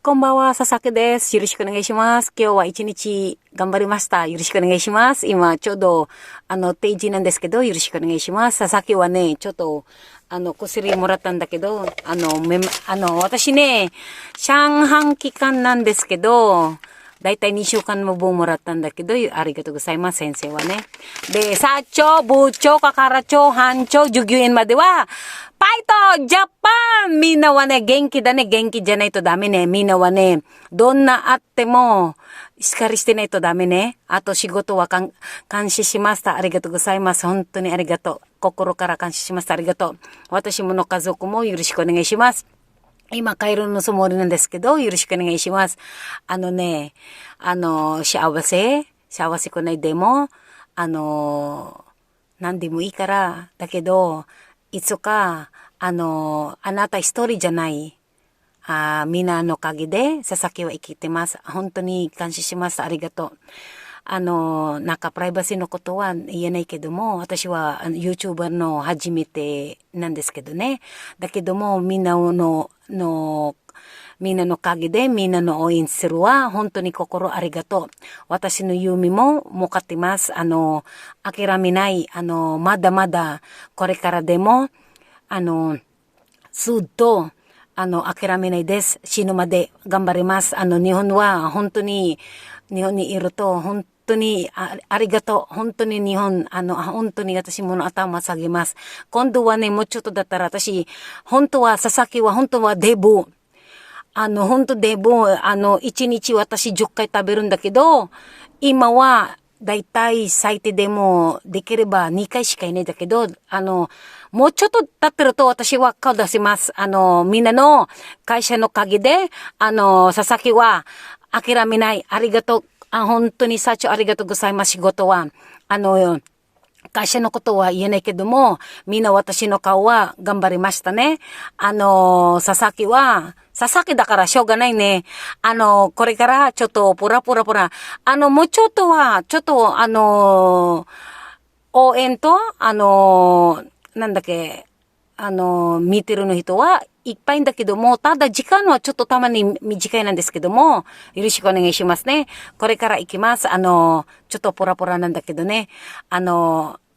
こんばんは、佐々木です。よろしくお願いします。今日は一日頑張りました。よろしくお願いします。今、ちょうど、定時なんですけど、よろしくお願いします。佐々木はね、ちょっと、薬もらったんだけど、私ね、上半期間なんですけど、だいたい2週間も分もらったんだけど、ありがとうございます、先生はね。で、社長、部長、係長、班長、従業員までは、ファイトジャパンみんなはね、元気だね。元気じゃないとダメね。みんなはね、どんなあっても、しっかりしてないとダメね。あと仕事は感謝しました。ありがとうございます。本当にありがとう。心から感謝しました。ありがとう。私もの家族もよろしくお願いします。今、帰るのつもりなんですけど、よろしくお願いします。幸せくないでも、何でもいいから、だけど、いつか、あなた一人じゃない。みんなのおかげで、佐々木は生きてます。本当に感謝します。ありがとう。なんかプライバシーのことは言えないけども、私はYouTuber の初めてなんですけどね。だけども、みんなのおかげで、みんなの応援するは、本当に心ありがとう。私の夢も向かってます。諦めない、まだまだ、これからでも、ずっと、諦めないです。死ぬまで頑張ります。日本は本当に、日本にいると、本当にありがとう。本当に日本、本当に私もの頭下げます。今度はね、もうちょっとだったら私、本当は、佐々木は本当はデブ。本当デブ、1日私10回食べるんだけど、今は、だいたい最低でもできれば2回しかいないんだけど、もうちょっと経ってると私は顔出します。みんなの会社の陰で、佐々木は諦めない。ありがとう。本当に社長ありがとうございます。仕事は。会社のことは言えないけども、みんな私の顔は頑張りましたね。佐々木だからしょうがないね。これからちょっともうちょっとは、応援と、なんだっけ、見てるの人はいっぱいんだけども、ただ時間はちょっとたまに短いなんですけども、よろしくお願いしますね。これから行きます。ちょっとポラポラなんだけどね。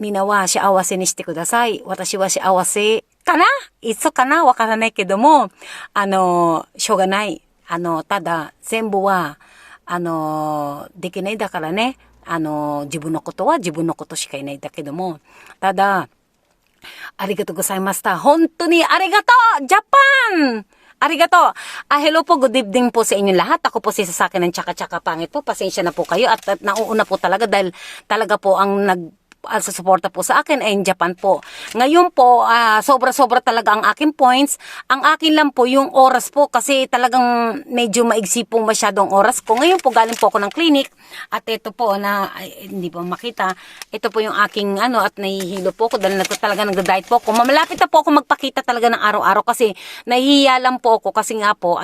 みんなは幸せにしてください。私は幸せかないつかなわからないけども、しょうがない。ただ、全部は、できないだからね。自分のことは自分のことしかいないだけども、ただ、ありがとうございました。本当にありがとうジャパンありがとうhello po, good evening po sa inyo lahat. Ako po si Sasaki ng Tsaka-Tsaka Pangit po. Pasensya na po kayo at nauuna po talaga dahil talaga po ang susuporta po sa akin ay in Japan po. Ngayon po, sobra-sobra talaga ang aking points. Ang akin lang po yung oras po kasi talagang medyo maigsi po masyadong oras ko. Ngayon po galing po ako ng clinic at ito po hindi po makita. Ito po yung aking at nahihilo po ako dahil talaga nagda-diet po ako. Malapit na po ako magpakita talaga ng araw-araw kasi nahihiya lang po ako kasi nga po,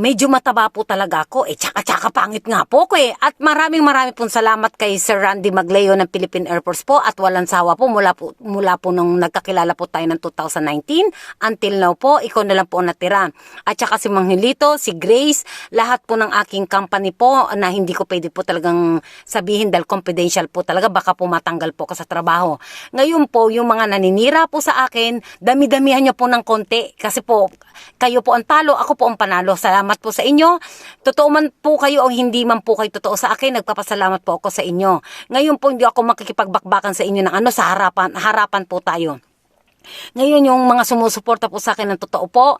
medyo mataba po talaga ako. Tsaka-tsaka pangit nga po ako. At maraming pong salamat kay Sir Randy Magleo ng Philippine Air Force po at walang sawa po mula po nung nagkakilala po tayo ng 2019 until now po, ikaw na lang po natira. At saka si Mang Hilito, si Grace, lahat po ng aking company po na hindi ko pwede po talagang sabihin dahil confidential po talaga, baka po matanggal po ka sa trabaho. Ngayon po, yung mga naninira po sa akin, dami-damihan nyo po ng konti kasi po, kayo po ang talo, ako po ang panalo. Salamat po sa inyo. Totoo man po kayo o hindi man po kayo totoo sa akin, nagpapasalamat po ako sa inyo. Ngayon po hindi ako makikipagbakbakan sa inyo ng sa harapan po tayo. Ngayon yung mga sumusuporta po sa akin ng totoo po,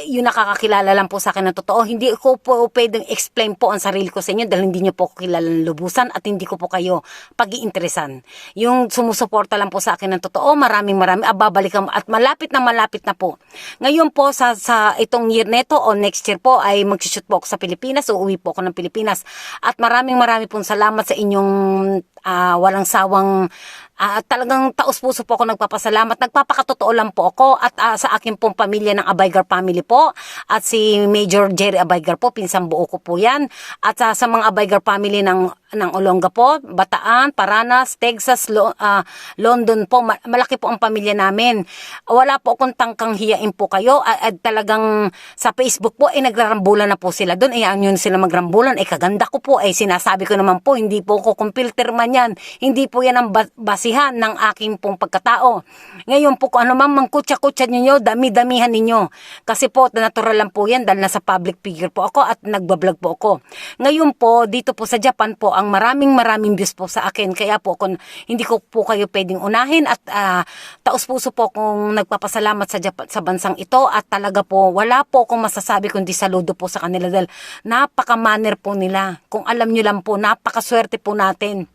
yung nakakakilala lang po sa akin ng totoo, hindi ko po pwedeng explain po ang sarili ko sa inyo dahil hindi nyo po ako kilala ng lubusan at hindi ko po kayo pag-iinteresan. Yung sumusuporta lang po sa akin ng totoo, maraming babalikan at malapit na po. Ngayon po sa itong year neto o next year po ay mag-shoot po ako sa Pilipinas, uuwi po ako ng Pilipinas at maraming pong salamat sa inyong walang sawang talagang taos-puso po ako nagpapasalamat. Nagpapakatotoo lang po ako at sa akin pong pamilya ng Abaygar family po at si Major Jerry Abaygar po, pinsang buo ko po yan. At sa mga Abaygar family ng Olonga po, Bataan, Paranas, Texas, London po, malaki po ang pamilya namin. Wala po akong tangkang hiyain po kayo at talagang sa Facebook po nagrarambulan na po sila doon. Yun sila magrambulan. Kaganda ko po. Sinasabi ko naman po, hindi po ako computer man yan. Hindi po yan ang basihan ng aking pong pagkatao. Ngayon po kung ano man mangkutsa-kutsa ninyo, dami-damihan ninyo. Kasi po, natural lang po yan dahil nasa public figure po ako at nagbablog po ako. Ngayon po, dito po sa Japan po, ang maraming views po sa akin. Kaya po, hindi ko po kayo pwedeng unahin at taos-puso po kung nagpapasalamat sa Japan, sa bansang ito at talaga po, wala po akong masasabi kundi saludo po sa kanila dahil napaka-manner po nila. Kung alam nyo lang po, napakaswerte po natin.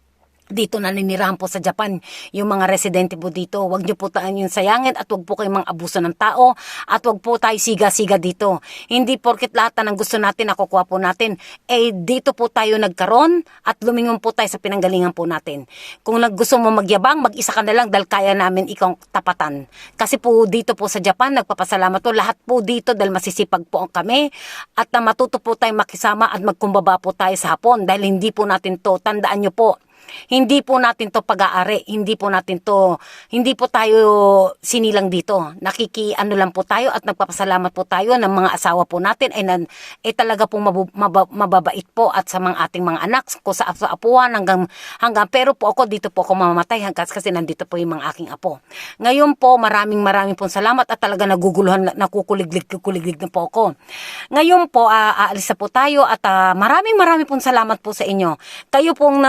Dito naninirahan po sa Japan, yung mga residente po dito. Huwag nyo po tayo yung sayangin at huwag po kayong mga abuso ng tao at huwag po tayo siga-siga dito. Hindi porket lahat ng gusto natin, nakukuha po natin. Dito po tayo nagkaroon at lumingon po tayo sa pinanggalingan po natin. Kung gusto mo magyabang, mag-isa ka na lang dahil kaya namin ikaw tapatan. Kasi po dito po sa Japan, nagpapasalamat po lahat po dito dahil masisipag po kami at matuto po tayo makisama at magkumbaba po tayo sa hapon dahil hindi po natin to, tandaan nyo po, hindi po natin to pag-aari, hindi po tayo sinilang dito. Nakikiano lang po tayo at nagpapasalamat po tayo ng mga asawa po natin talaga pong mababait po at sa mga ating mga anak ko sa apuan hanggang pero po ako dito po ako mamamatay kasi nandito po yung mga aking apo. Ngayon po maraming pong salamat at talaga naguguluhan, nakukuliglig na po ako. Ngayon po aalis na po tayo at maraming pong salamat po sa inyo. Kayo pong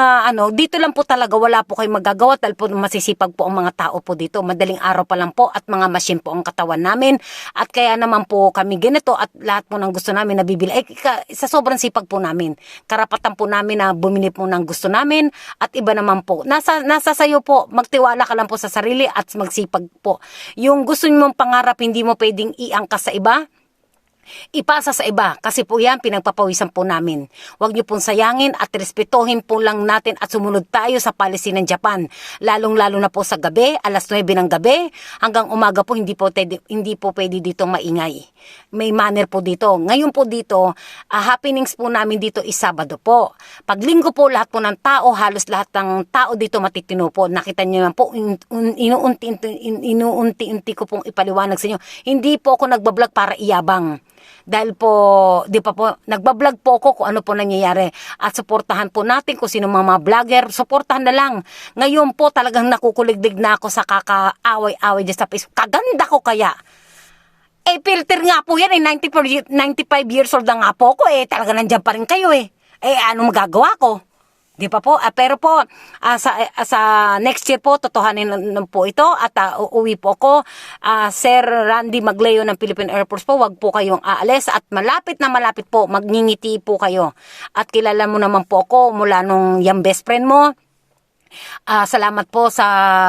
dito lang po talaga wala po kayong magagawa dahil po masisipag po ang mga tao po dito. Madaling araw pa lang po at mga machine po ang katawan namin. At kaya naman po kami ganito at lahat po ng gusto namin nabibili. Sa sobrang sipag po namin. Karapatan po namin na bumili po ng gusto namin at iba naman po. Nasa sayo po. Magtiwala ka lang po sa sarili at magsipag po. Yung gusto mong pangarap hindi mo pwedeng iangkas sa iba. Ipasa sa iba kasi po yan pinagpapawisan po namin. Huwag niyo pong sayangin at respetuhin po lang natin at sumunod tayo sa policy ng Japan. Lalong-lalo na po sa gabi, alas 9 ng gabi hanggang umaga po hindi po pwede dito maingay. May manner po dito. Ngayon po dito, happenings po namin dito is Sabado po. Pag Linggo po lahat po ng tao, halos lahat ng tao dito matitino po. Nakita niyo naman po, inuunti-unti ko pong ipaliwanag sa inyo. Hindi po ako nagbablog para iyabang. Dahil po, di pa po, nagbablog po ako kung ano po nangyayari. At suportahan po natin kung sino mga vlogger, suportahan na lang. Ngayon po talagang nakukuligdig na ako sa kakaaway-away dyan sa Facebook. Kaganda ko kaya. Filter nga po yan 95 years old na nga po ako talaga nandiyan pa rin kayo ano magagawa ko? Di pa po, pero po, sa next year po, totohanin po ito at uuwi po ako. Sir Randy Magleo ng Philippine Air Force po, wag po kayong aalis at malapit po, magngingiti po kayo. At kilala mo naman po ako mula nung yung best friend mo. Salamat po sa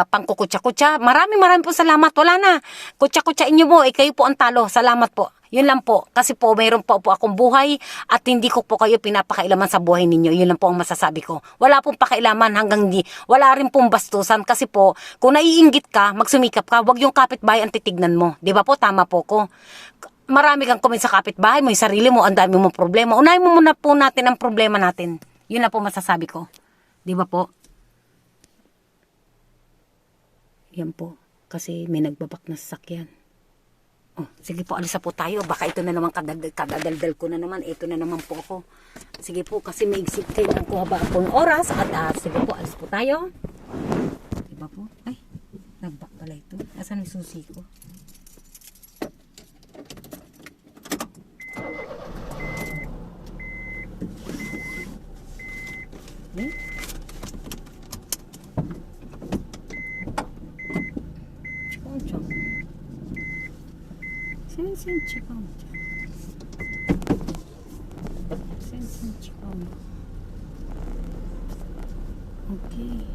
pangkukutsa-kutsa. Maraming po salamat. Wala na. Kutsa-kutsain nyo po. Kayo po ang talo. Salamat po. Yun lang po. Kasi po mayroon po akong buhay at hindi ko po kayo pinapakailaman sa buhay ninyo. Yun lang po ang masasabi ko. Wala pong pakailaman wala rin pong bastusan. Kasi po, kung naiinggit ka, magsumikap ka, wag yung kapitbahay ang titignan mo. Di ba po? Tama po ko. Marami kang comment sa kapitbahay mo, yung sarili mo, ang dami mong problema. Unahin mo muna po natin ang problema natin. Yun lang po masasabi ko. Di ba po? Yan po. Kasi may nagbabak na sasakyan. Sige po, alis na po tayo. Baka ito na naman kadadaldal ko na naman. Ito na naman po ako. Sige po, kasi may exit kayo ng kuha ba akong oras. At sige po, alis po tayo. Diba po? Ay, nagbak pala ito. Asan yung susi ko? Okay.